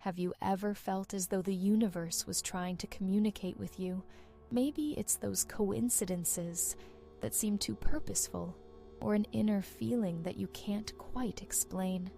Have you ever felt as though the universe was trying to communicate with you? Maybe it's those coincidences that seem too purposeful, or an inner feeling that you can't quite explain.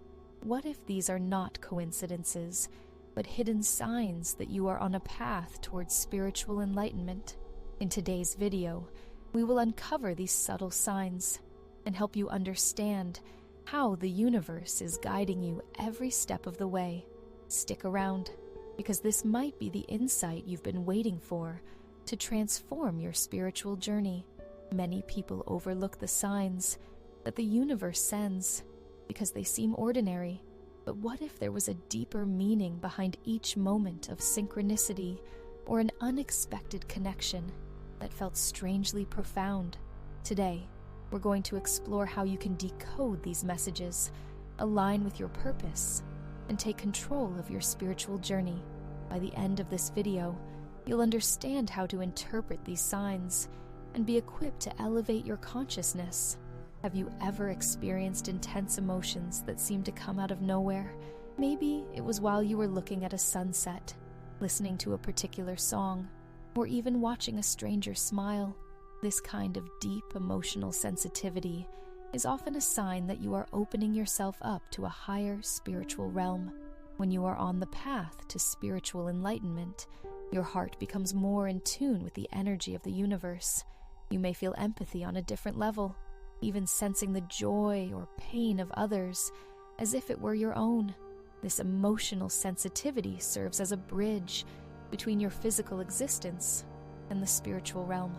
What if these are not coincidences, but hidden signs that you are on a path towards spiritual enlightenment? In today's video, we will uncover these subtle signs and help you understand how the universe is guiding you every step of the way. Stick around, because this might be the insight you've been waiting for to transform your spiritual journey. Many people overlook the signs that the universe sends because they seem ordinary. But what if there was a deeper meaning behind each moment of synchronicity or an unexpected connection that felt strangely profound? Today, we're going to explore how you can decode these messages, align with your purpose, and take control of your spiritual journey. By the end of this video, you'll understand how to interpret these signs and be equipped to elevate your consciousness. Have you ever experienced intense emotions that seem to come out of nowhere? Maybe it was while you were looking at a sunset, listening to a particular song, or even watching a stranger smile. This kind of deep emotional sensitivity is often a sign that you are opening yourself up to a higher spiritual realm. When you are on the path to spiritual enlightenment, your heart becomes more in tune with the energy of the universe. You may feel empathy on a different level, even sensing the joy or pain of others as if it were your own. This emotional sensitivity serves as a bridge between your physical existence and the spiritual realm.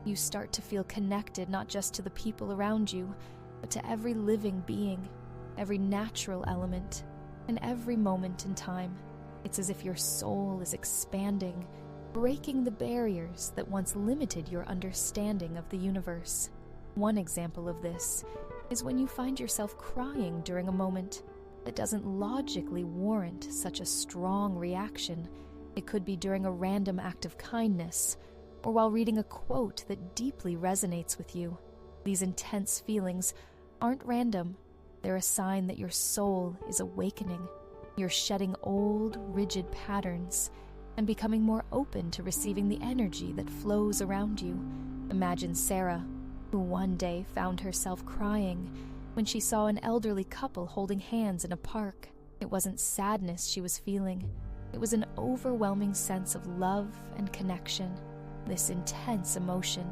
You start to feel connected not just to the people around you, but to every living being, every natural element, and every moment in time. It's as if your soul is expanding, breaking the barriers that once limited your understanding of the universe. One example of this is when you find yourself crying during a moment that doesn't logically warrant such a strong reaction. It could be during a random act of kindness, or while reading a quote that deeply resonates with you. These intense feelings aren't random. They're a sign that your soul is awakening. You're shedding old, rigid patterns and becoming more open to receiving the energy that flows around you. Imagine Sarah, who one day found herself crying when she saw an elderly couple holding hands in a park. It wasn't sadness she was feeling. It was an overwhelming sense of love and connection. This intense emotion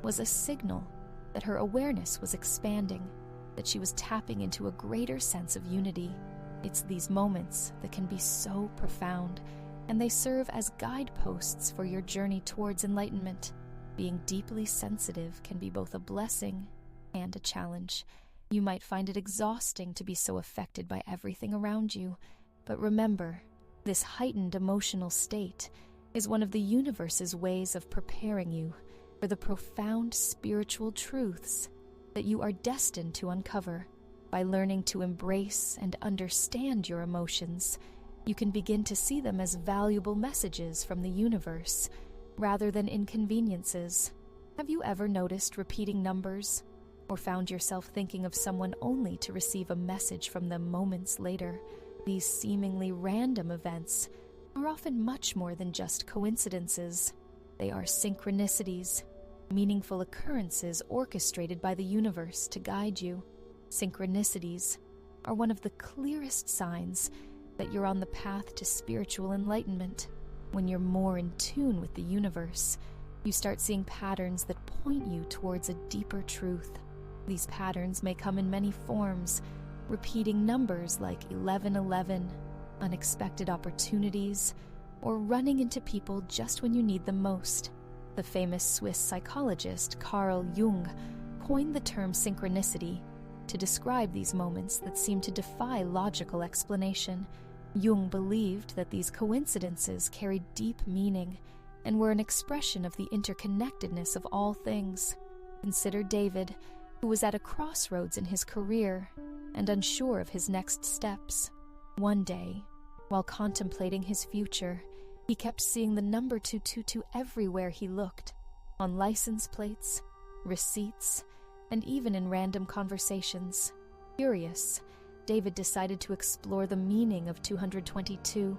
was a signal that her awareness was expanding, that she was tapping into a greater sense of unity. It's these moments that can be so profound, and they serve as guideposts for your journey towards enlightenment. Being deeply sensitive can be both a blessing and a challenge. You might find it exhausting to be so affected by everything around you, but remember, this heightened emotional state is one of the universe's ways of preparing you for the profound spiritual truths that you are destined to uncover. By learning to embrace and understand your emotions, you can begin to see them as valuable messages from the universe rather than inconveniences. Have you ever noticed repeating numbers, or found yourself thinking of someone only to receive a message from them moments later? These seemingly random events are often much more than just coincidences. They are synchronicities, meaningful occurrences orchestrated by the universe to guide you. Synchronicities are one of the clearest signs that you're on the path to spiritual enlightenment. When you're more in tune with the universe, you start seeing patterns that point you towards a deeper truth. These patterns may come in many forms, repeating numbers like 1111, unexpected opportunities, or running into people just when you need them most. The famous Swiss psychologist Carl Jung coined the term synchronicity to describe these moments that seem to defy logical explanation. Jung believed that these coincidences carried deep meaning and were an expression of the interconnectedness of all things. Consider David, who was at a crossroads in his career and unsure of his next steps. One day, while contemplating his future, he kept seeing the number 222 everywhere he looked, on license plates, receipts, and even in random conversations. Curious, David decided to explore the meaning of 222.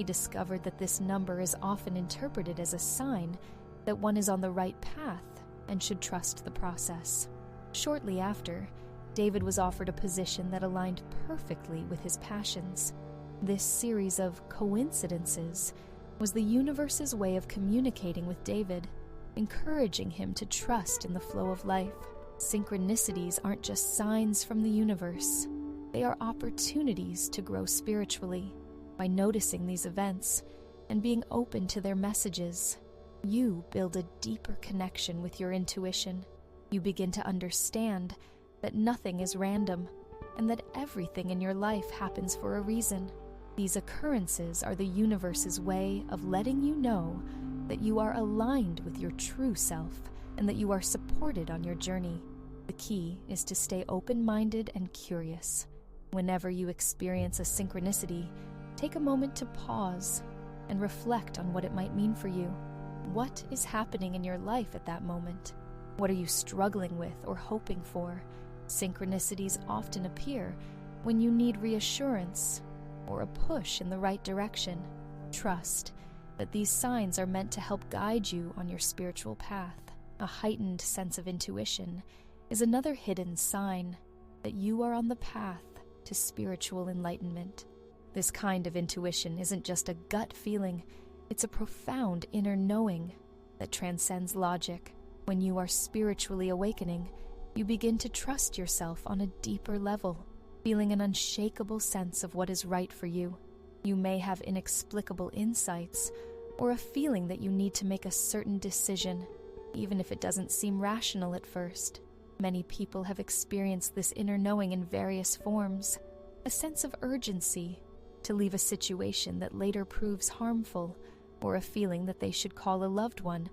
He discovered that this number is often interpreted as a sign that one is on the right path and should trust the process. Shortly after, David was offered a position that aligned perfectly with his passions. This series of coincidences was the universe's way of communicating with David, encouraging him to trust in the flow of life. Synchronicities aren't just signs from the universe. They are opportunities to grow spiritually. By noticing these events and being open to their messages, you build a deeper connection with your intuition. You begin to understand that nothing is random and that everything in your life happens for a reason. These occurrences are the universe's way of letting you know that you are aligned with your true self and that you are supported on your journey. The key is to stay open-minded and curious. Whenever you experience a synchronicity, take a moment to pause and reflect on what it might mean for you. What is happening in your life at that moment? What are you struggling with or hoping for? Synchronicities often appear when you need reassurance or a push in the right direction. Trust that these signs are meant to help guide you on your spiritual path. A heightened sense of intuition is another hidden sign that you are on the path to spiritual enlightenment. This kind of intuition isn't just a gut feeling, it's a profound inner knowing that transcends logic. When you are spiritually awakening, you begin to trust yourself on a deeper level, feeling an unshakable sense of what is right for you. You may have inexplicable insights or a feeling that you need to make a certain decision, even if it doesn't seem rational at first. Many people have experienced this inner knowing in various forms, a sense of urgency to leave a situation that later proves harmful, or a feeling that they should call a loved one,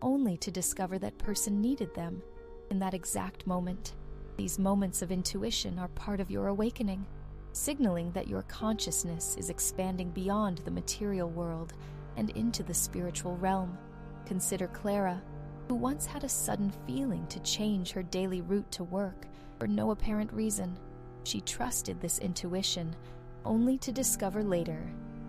only to discover that person needed them in that exact moment. These moments of intuition are part of your awakening, signaling that your consciousness is expanding beyond the material world and into the spiritual realm. Consider Clara, who once had a sudden feeling to change her daily route to work for no apparent reason. She trusted this intuition, only to discover later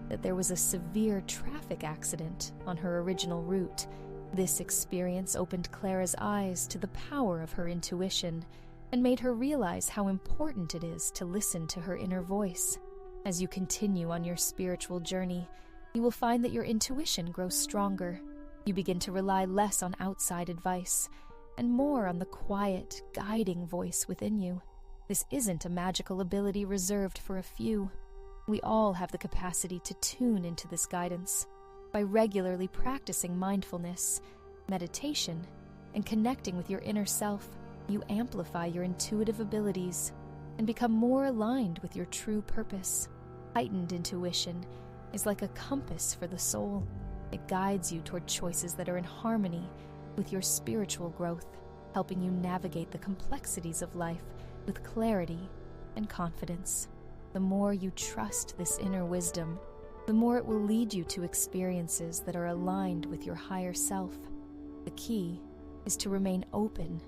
that there was a severe traffic accident on her original route. This experience opened Clara's eyes to the power of her intuition and made her realize how important it is to listen to her inner voice. As you continue on your spiritual journey, you will find that your intuition grows stronger. You begin to rely less on outside advice and more on the quiet, guiding voice within you. This isn't a magical ability reserved for a few. We all have the capacity to tune into this guidance. By regularly practicing mindfulness, meditation, and connecting with your inner self, you amplify your intuitive abilities and become more aligned with your true purpose. Heightened intuition is like a compass for the soul. It guides you toward choices that are in harmony with your spiritual growth, helping you navigate the complexities of life with clarity and confidence. The more you trust this inner wisdom, the more it will lead you to experiences that are aligned with your higher self. The key is to remain open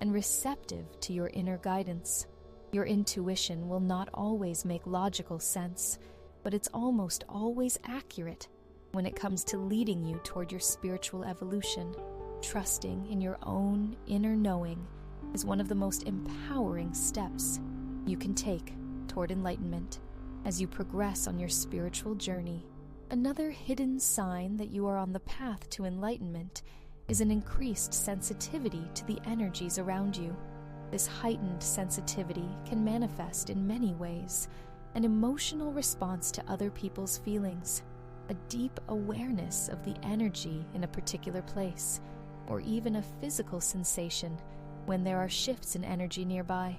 and receptive to your inner guidance. Your intuition will not always make logical sense, but it's almost always accurate when it comes to leading you toward your spiritual evolution. Trusting in your own inner knowing is one of the most empowering steps you can take toward enlightenment. As you progress on your spiritual journey, another hidden sign that you are on the path to enlightenment is an increased sensitivity to the energies around you. This heightened sensitivity can manifest in many ways: an emotional response to other people's feelings, a deep awareness of the energy in a particular place, or even a physical sensation when there are shifts in energy nearby.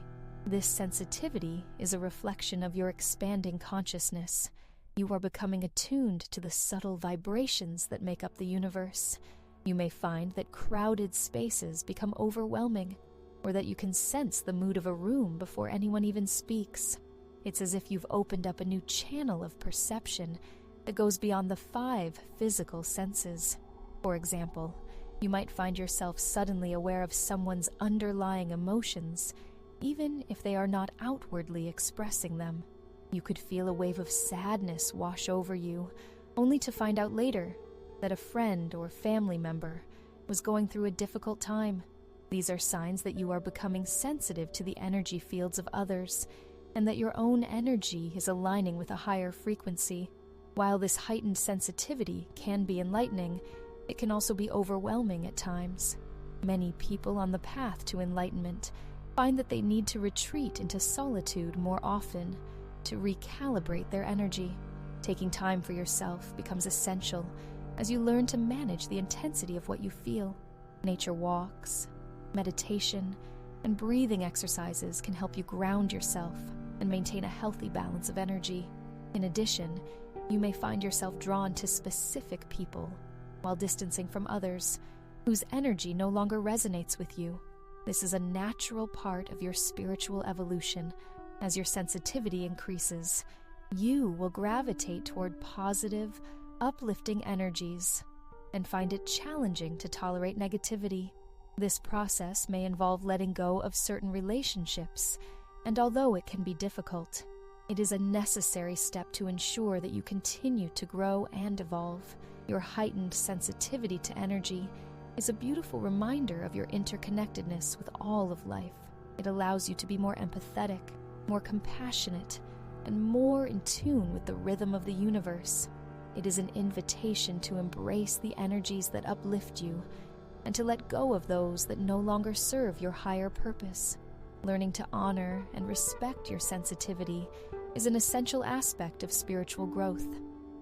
This sensitivity is a reflection of your expanding consciousness. You are becoming attuned to the subtle vibrations that make up the universe. You may find that crowded spaces become overwhelming, or that you can sense the mood of a room before anyone even speaks. It's as if you've opened up a new channel of perception that goes beyond the 5 physical senses. For example, you might find yourself suddenly aware of someone's underlying emotions, even if they are not outwardly expressing them. You could feel a wave of sadness wash over you, only to find out later that a friend or family member was going through a difficult time. These are signs that you are becoming sensitive to the energy fields of others, and that your own energy is aligning with a higher frequency. While this heightened sensitivity can be enlightening, it can also be overwhelming at times. Many people on the path to enlightenment find that they need to retreat into solitude more often to recalibrate their energy. Taking time for yourself becomes essential as you learn to manage the intensity of what you feel. Nature walks, meditation, and breathing exercises can help you ground yourself and maintain a healthy balance of energy. In addition, you may find yourself drawn to specific people while distancing from others whose energy no longer resonates with you. This is a natural part of your spiritual evolution. As your sensitivity increases, you will gravitate toward positive, uplifting energies and find it challenging to tolerate negativity. This process may involve letting go of certain relationships, and although it can be difficult, it is a necessary step to ensure that you continue to grow and evolve. Your heightened sensitivity to energy is a beautiful reminder of your interconnectedness with all of life. It allows you to be more empathetic, more compassionate, and more in tune with the rhythm of the universe. It is an invitation to embrace the energies that uplift you and to let go of those that no longer serve your higher purpose. Learning to honor and respect your sensitivity is an essential aspect of spiritual growth.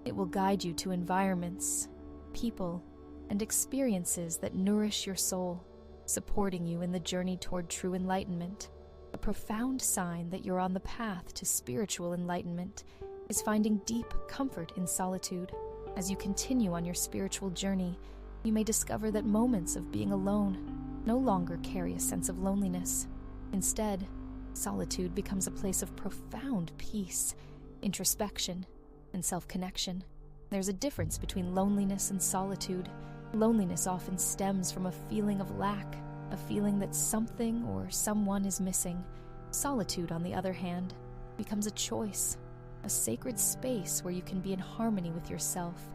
It will guide you to environments, people, and experiences that nourish your soul, supporting you in the journey toward true enlightenment. A profound sign that you're on the path to spiritual enlightenment is finding deep comfort in solitude. As you continue on your spiritual journey, you may discover that moments of being alone no longer carry a sense of loneliness. Instead, solitude becomes a place of profound peace, introspection, and self-connection. There's a difference between loneliness and solitude. Loneliness often stems from a feeling of lack, a feeling that something or someone is missing. Solitude, on the other hand, becomes a choice, a sacred space where you can be in harmony with yourself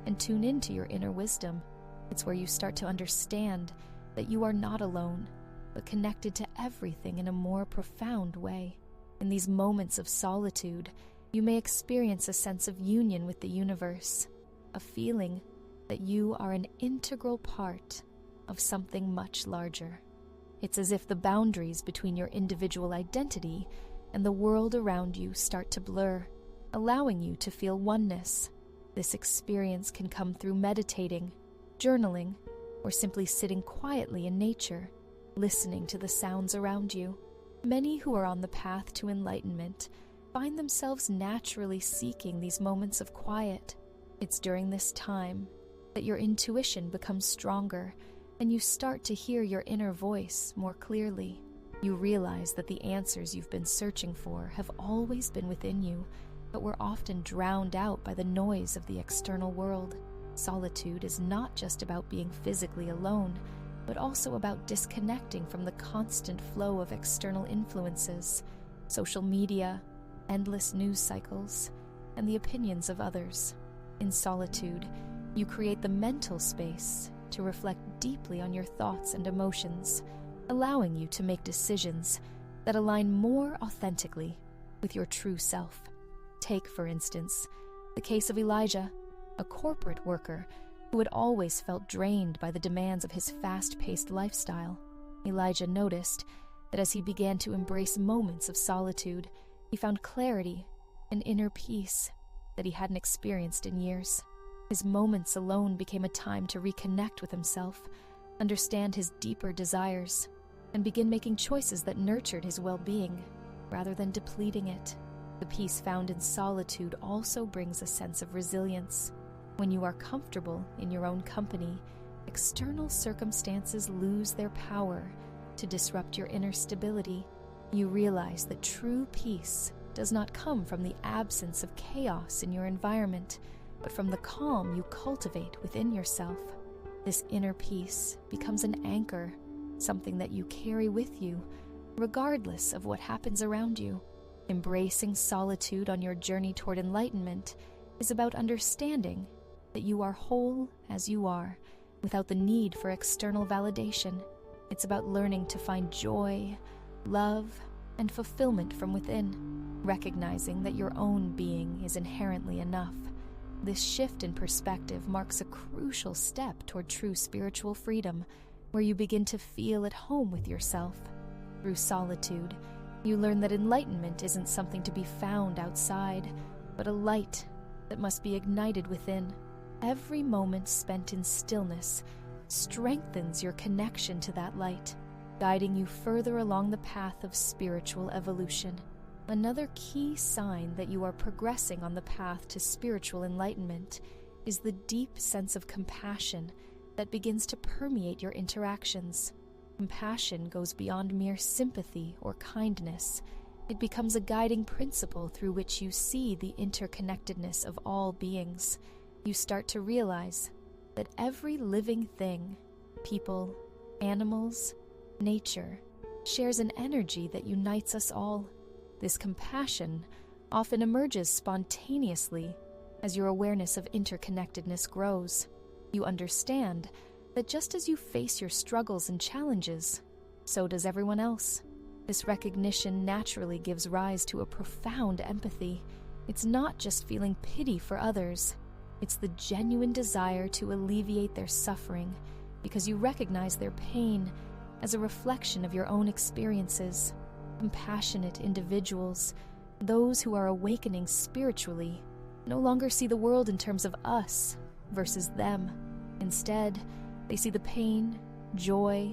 and tune into your inner wisdom. It's where you start to understand that you are not alone, but connected to everything in a more profound way. In these moments of solitude, you may experience a sense of union with the universe, a feeling that you are an integral part of something much larger. It's as if the boundaries between your individual identity and the world around you start to blur, allowing you to feel oneness. This experience can come through meditating, journaling, or simply sitting quietly in nature, listening to the sounds around you. Many who are on the path to enlightenment find themselves naturally seeking these moments of quiet. It's during this time that your intuition becomes stronger and you start to hear your inner voice more clearly. You realize that the answers you've been searching for have always been within you, but were often drowned out by the noise of the external world. Solitude is not just about being physically alone, but also about disconnecting from the constant flow of external influences, social media, endless news cycles, and the opinions of others. In solitude, you create the mental space to reflect deeply on your thoughts and emotions, allowing you to make decisions that align more authentically with your true self. Take, for instance, the case of Elijah, a corporate worker who had always felt drained by the demands of his fast-paced lifestyle. Elijah noticed that as he began to embrace moments of solitude, he found clarity and inner peace that he hadn't experienced in years. His moments alone became a time to reconnect with himself, understand his deeper desires, and begin making choices that nurtured his well-being rather than depleting it. The peace found in solitude also brings a sense of resilience. When you are comfortable in your own company, external circumstances lose their power to disrupt your inner stability. You realize that true peace does not come from the absence of chaos in your environment, but from the calm you cultivate within yourself. This inner peace becomes an anchor, something that you carry with you, regardless of what happens around you. Embracing solitude on your journey toward enlightenment is about understanding that you are whole as you are, without the need for external validation. It's about learning to find joy, love, and fulfillment from within, recognizing that your own being is inherently enough. This shift in perspective marks a crucial step toward true spiritual freedom, where you begin to feel at home with yourself. Through solitude, you learn that enlightenment isn't something to be found outside, but a light that must be ignited within. Every moment spent in stillness strengthens your connection to that light, guiding you further along the path of spiritual evolution. Another key sign that you are progressing on the path to spiritual enlightenment is the deep sense of compassion that begins to permeate your interactions. Compassion goes beyond mere sympathy or kindness. It becomes a guiding principle through which you see the interconnectedness of all beings. You start to realize that every living thing, people, animals, nature, shares an energy that unites us all. This compassion often emerges spontaneously as your awareness of interconnectedness grows. You understand that just as you face your struggles and challenges, so does everyone else. This recognition naturally gives rise to a profound empathy. It's not just feeling pity for others. It's the genuine desire to alleviate their suffering, because you recognize their pain as a reflection of your own experiences. Compassionate individuals, those who are awakening spiritually, no longer see the world in terms of us versus them. Instead, they see the pain, joy,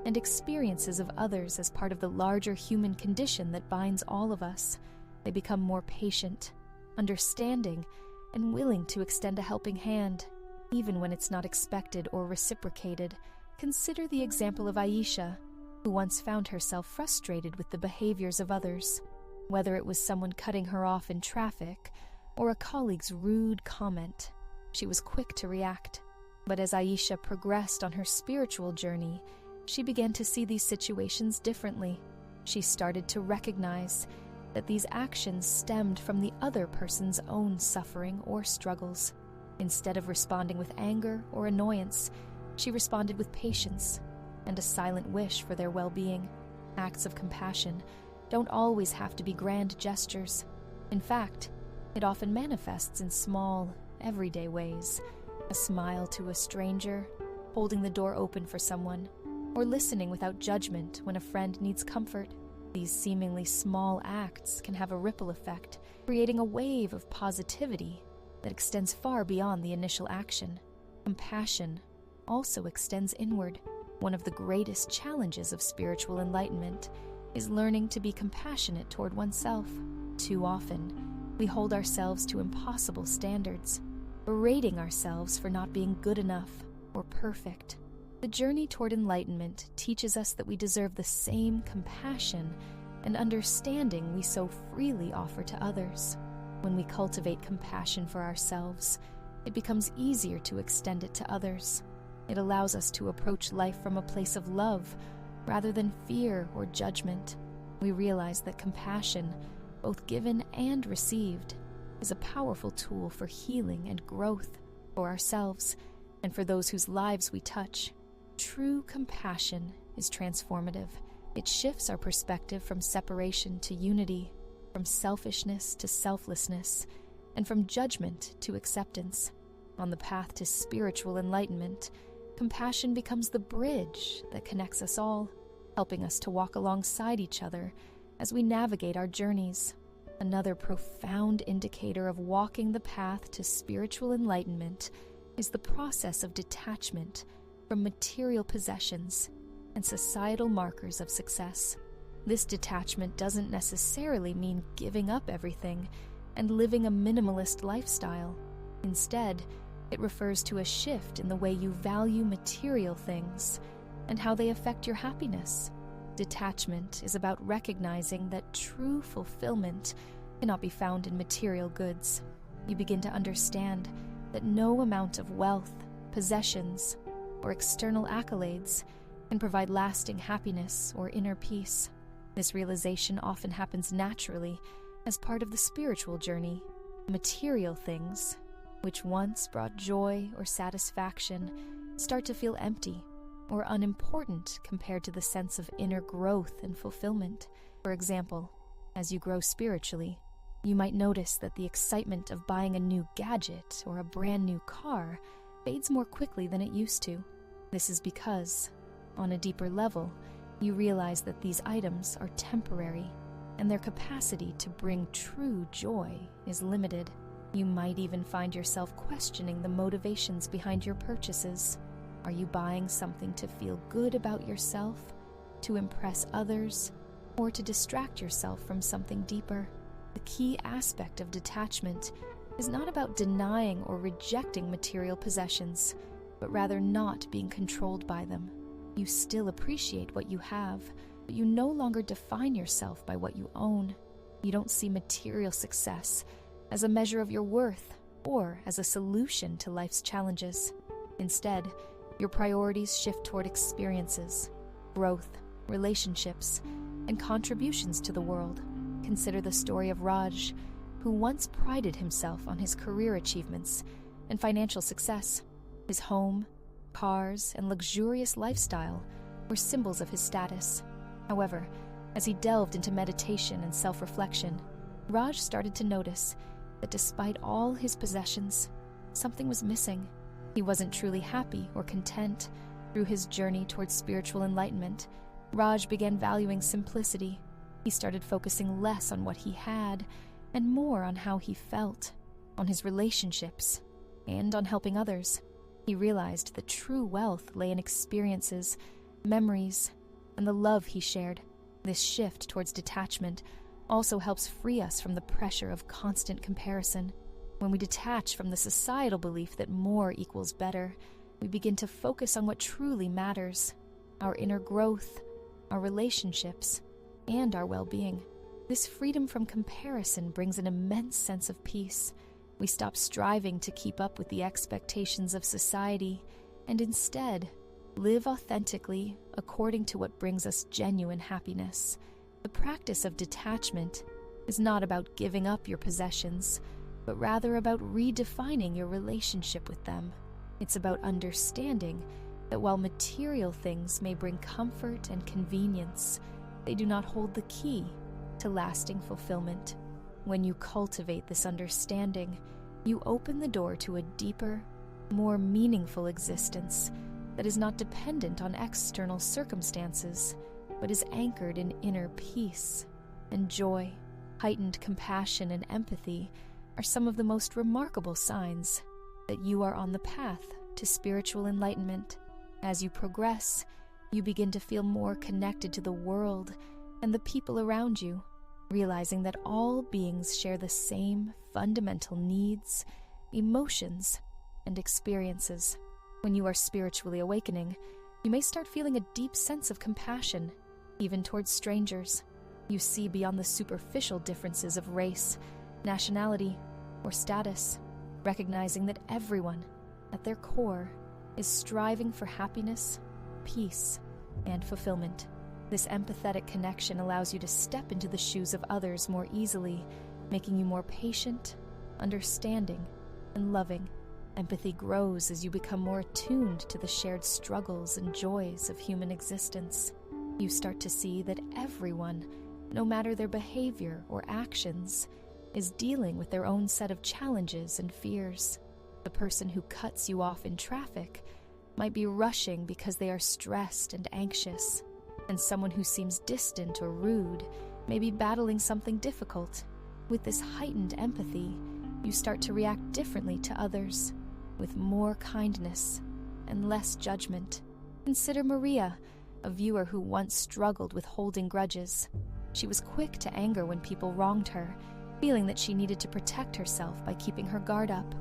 and experiences of others as part of the larger human condition that binds all of us. They become more patient, understanding, and willing to extend a helping hand, even when it's not expected or reciprocated. Consider the example of Aisha, who once found herself frustrated with the behaviors of others. Whether it was someone cutting her off in traffic or a colleague's rude comment, she was quick to react. But as Aisha progressed on her spiritual journey, she began to see these situations differently. She started to recognize that these actions stemmed from the other person's own suffering or struggles. Instead of responding with anger or annoyance, she responded with patience and a silent wish for their well-being. Acts of compassion don't always have to be grand gestures. In fact, it often manifests in small, everyday ways. A smile to a stranger, holding the door open for someone, or listening without judgment when a friend needs comfort. These seemingly small acts can have a ripple effect, creating a wave of positivity that extends far beyond the initial action. Compassion also extends inward. One of the greatest challenges of spiritual enlightenment is learning to be compassionate toward oneself. Too often, we hold ourselves to impossible standards, berating ourselves for not being good enough or perfect. The journey toward enlightenment teaches us that we deserve the same compassion and understanding we so freely offer to others. When we cultivate compassion for ourselves, it becomes easier to extend it to others. It allows us to approach life from a place of love rather than fear or judgment. We realize that compassion, both given and received, is a powerful tool for healing and growth for ourselves and for those whose lives we touch. True compassion is transformative. It shifts our perspective from separation to unity, from selfishness to selflessness, and from judgment to acceptance. On the path to spiritual enlightenment, compassion becomes the bridge that connects us all, helping us to walk alongside each other as we navigate our journeys. Another profound indicator of walking the path to spiritual enlightenment is the process of detachment from material possessions and societal markers of success. This detachment doesn't necessarily mean giving up everything and living a minimalist lifestyle. Instead, it refers to a shift in the way you value material things and how they affect your happiness. Detachment is about recognizing that true fulfillment cannot be found in material goods. You begin to understand that no amount of wealth, possessions, or external accolades can provide lasting happiness or inner peace. This realization often happens naturally as part of the spiritual journey, Material things, which once brought joy or satisfaction, start to feel empty or unimportant compared to the sense of inner growth and fulfillment. For example, as you grow spiritually, you might notice that the excitement of buying a new gadget or a brand new car fades more quickly than it used to. This is because, on a deeper level, you realize that these items are temporary and their capacity to bring true joy is limited. You might even find yourself questioning the motivations behind your purchases. Are you buying something to feel good about yourself, to impress others, or to distract yourself from something deeper? The key aspect of detachment is not about denying or rejecting material possessions, but rather not being controlled by them. You still appreciate what you have, but you no longer define yourself by what you own. You don't see material success as a measure of your worth or as a solution to life's challenges. Instead, your priorities shift toward experiences, growth, relationships, and contributions to the world. Consider the story of Raj, who once prided himself on his career achievements and financial success. His home, cars, and luxurious lifestyle were symbols of his status. However, as he delved into meditation and self-reflection, Raj started to notice that despite all his possessions, something was missing. He wasn't truly happy or content. Through his journey towards spiritual enlightenment, Raj began valuing simplicity. He started focusing less on what he had and more on how he felt, on his relationships, and on helping others. He realized that true wealth lay in experiences, memories, and the love he shared. This shift towards detachment also helps free us from the pressure of constant comparison. When we detach from the societal belief that more equals better, we begin to focus on what truly matters: our inner growth, our relationships, and our well-being. This freedom from comparison brings an immense sense of peace. We stop striving to keep up with the expectations of society and instead live authentically according to what brings us genuine happiness. The practice of detachment is not about giving up your possessions, but rather about redefining your relationship with them. It's about understanding that while material things may bring comfort and convenience, they do not hold the key to lasting fulfillment. When you cultivate this understanding, you open the door to a deeper, more meaningful existence that is not dependent on external circumstances, but is anchored in inner peace and joy. Heightened compassion and empathy are some of the most remarkable signs that you are on the path to spiritual enlightenment. As you progress, you begin to feel more connected to the world and the people around you, realizing that all beings share the same fundamental needs, emotions, and experiences. When you are spiritually awakening, you may start feeling a deep sense of compassion, even towards strangers. You see beyond the superficial differences of race, nationality, or status, recognizing that everyone, at their core, is striving for happiness, peace, and fulfillment. This empathetic connection allows you to step into the shoes of others more easily, making you more patient, understanding, and loving. Empathy grows as you become more attuned to the shared struggles and joys of human existence. You start to see that everyone, no matter their behavior or actions, is dealing with their own set of challenges and fears. The person who cuts you off in traffic might be rushing because they are stressed and anxious, and someone who seems distant or rude may be battling something difficult. With this heightened empathy, you start to react differently to others, with more kindness and less judgment. Consider Maria, a viewer who once struggled with holding grudges. She was quick to anger when people wronged her, feeling that she needed to protect herself by keeping her guard up.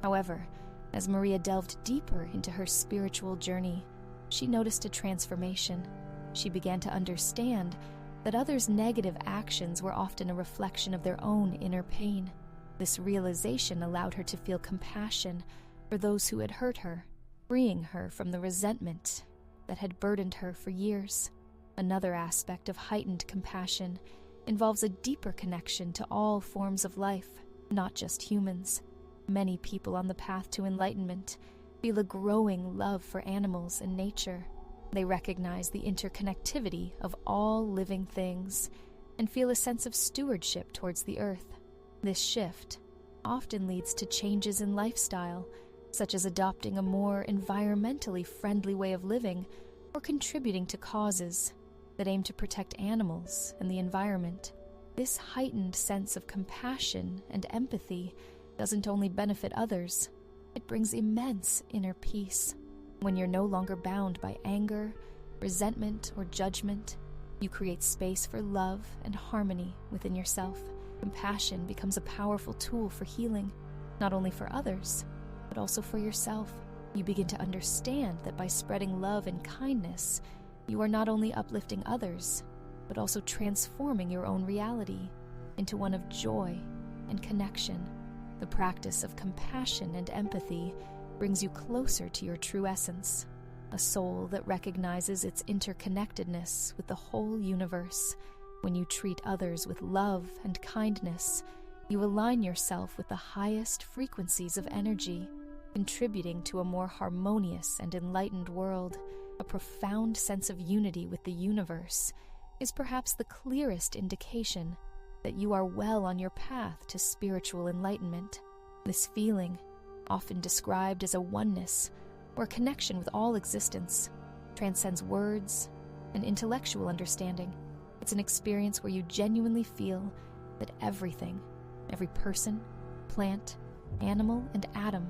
However, as Maria delved deeper into her spiritual journey, she noticed a transformation. She began to understand that others' negative actions were often a reflection of their own inner pain. This realization allowed her to feel compassion for those who had hurt her, freeing her from the resentment that had burdened her for years. Another aspect of heightened compassion involves a deeper connection to all forms of life. Not just humans. Many people on the path to enlightenment feel a growing love for animals and nature. They recognize the interconnectivity of all living things and feel a sense of stewardship towards the earth. This shift often leads to changes in lifestyle, such as adopting a more environmentally friendly way of living or contributing to causes that aim to protect animals and the environment. This heightened sense of compassion and empathy doesn't only benefit others, it brings immense inner peace. When you're no longer bound by anger, resentment, or judgment, you create space for love and harmony within yourself. Compassion becomes a powerful tool for healing, not only for others, but also for yourself. You begin to understand that by spreading love and kindness, you are not only uplifting others, but also transforming your own reality into one of joy and connection. The practice of compassion and empathy brings you closer to your true essence, a soul that recognizes its interconnectedness with the whole universe. When you treat others with love and kindness, you align yourself with the highest frequencies of energy, contributing to a more harmonious and enlightened world. A profound sense of unity with the universe is perhaps the clearest indication that you are well on your path to spiritual enlightenment. This feeling, often described as a oneness or connection with all existence, transcends words and intellectual understanding. It's an experience where you genuinely feel that everything, every person, plant, animal, and atom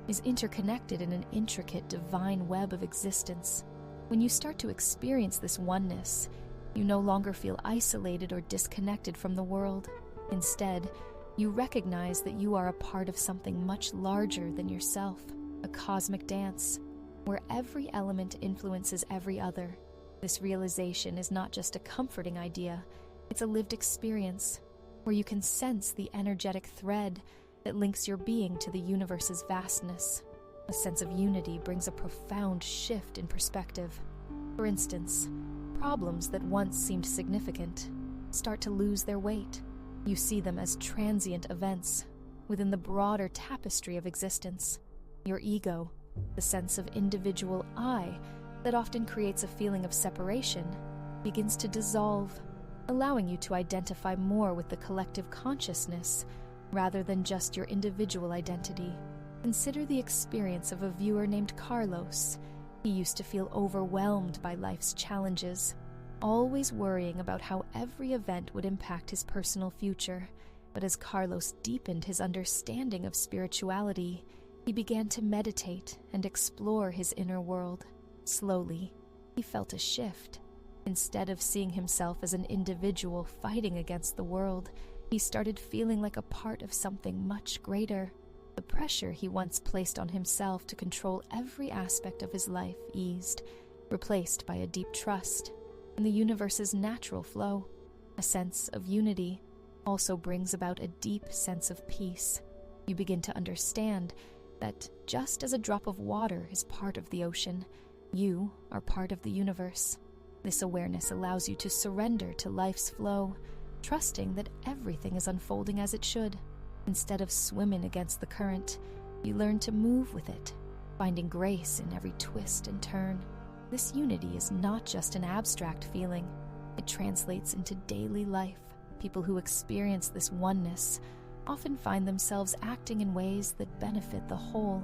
is interconnected in an intricate divine web of existence. When you start to experience this oneness, you no longer feel isolated or disconnected from the world. Instead, you recognize that you are a part of something much larger than yourself, a cosmic dance, where every element influences every other. This realization is not just a comforting idea, it's a lived experience, where you can sense the energetic thread that links your being to the universe's vastness. A sense of unity brings a profound shift in perspective. For instance, problems that once seemed significant start to lose their weight. You see them as transient events within the broader tapestry of existence. Your ego, the sense of individual I that often creates a feeling of separation, begins to dissolve, allowing you to identify more with the collective consciousness rather than just your individual identity. Consider the experience of a viewer named Carlos. He used to feel overwhelmed by life's challenges, always worrying about how every event would impact his personal future. But as Carlos deepened his understanding of spirituality, he began to meditate and explore his inner world. Slowly, he felt a shift. Instead of seeing himself as an individual fighting against the world, he started feeling like a part of something much greater. The pressure he once placed on himself to control every aspect of his life eased, replaced by a deep trust in the universe's natural flow. A sense of unity also brings about a deep sense of peace. You begin to understand that just as a drop of water is part of the ocean, you are part of the universe. This awareness allows you to surrender to life's flow, trusting that everything is unfolding as it should. Instead of swimming against the current, you learn to move with it, finding grace in every twist and turn. This unity is not just an abstract feeling. It translates into daily life. People who experience this oneness often find themselves acting in ways that benefit the whole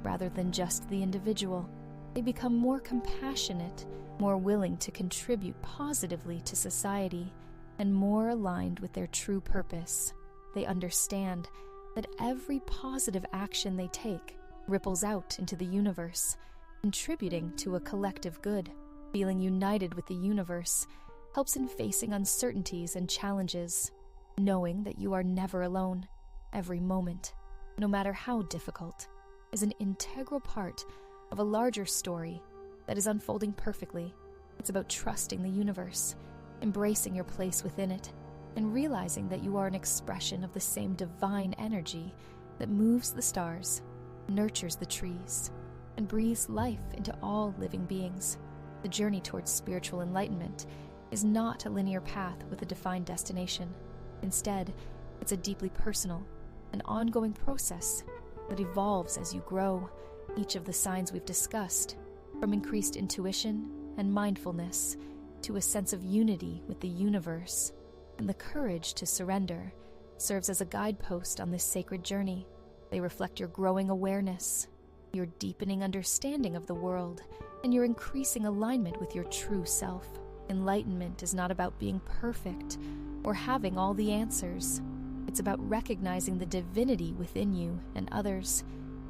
rather than just the individual. They become more compassionate, more willing to contribute positively to society, and more aligned with their true purpose. They understand that every positive action they take ripples out into the universe, contributing to a collective good. Feeling united with the universe helps in facing uncertainties and challenges, knowing that you are never alone. Every moment, no matter how difficult, is an integral part of a larger story that is unfolding perfectly. It's about trusting the universe, embracing your place within it, and realizing that you are an expression of the same divine energy that moves the stars, nurtures the trees, and breathes life into all living beings. The journey towards spiritual enlightenment is not a linear path with a defined destination. Instead, it's a deeply personal, an ongoing process that evolves as you grow. Each of the signs we've discussed, from increased intuition and mindfulness to a sense of unity with the universe and the courage to surrender, serves as a guidepost on this sacred journey. They reflect your growing awareness, your deepening understanding of the world, and your increasing alignment with your true self. Enlightenment is not about being perfect or having all the answers. It's about recognizing the divinity within you and others,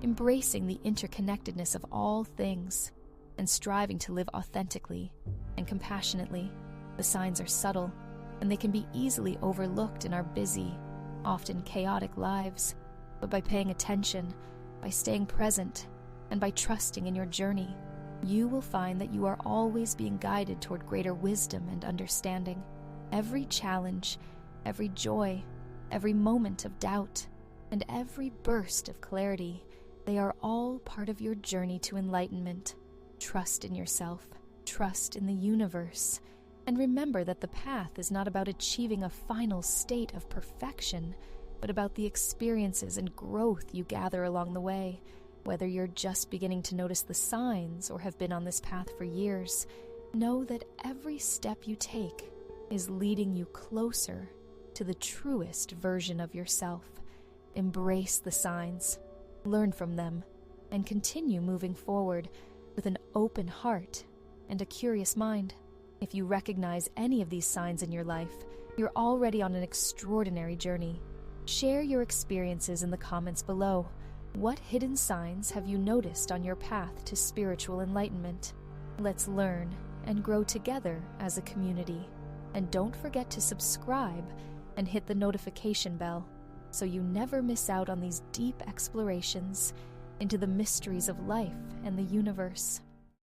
embracing the interconnectedness of all things, and striving to live authentically and compassionately. The signs are subtle, and they can be easily overlooked in our busy, often chaotic lives. But by paying attention, by staying present, and by trusting in your journey, you will find that you are always being guided toward greater wisdom and understanding. Every challenge, every joy, every moment of doubt, and every burst of clarity, they are all part of your journey to enlightenment. Trust in yourself, trust in the universe, and remember that the path is not about achieving a final state of perfection, but about the experiences and growth you gather along the way. Whether you're just beginning to notice the signs or have been on this path for years, know that every step you take is leading you closer to the truest version of yourself. Embrace the signs, learn from them, and continue moving forward with an open heart and a curious mind. If you recognize any of these signs in your life, you're already on an extraordinary journey. Share your experiences in the comments below. What hidden signs have you noticed on your path to spiritual enlightenment? Let's learn and grow together as a community. And don't forget to subscribe and hit the notification bell so you never miss out on these deep explorations into the mysteries of life and the universe.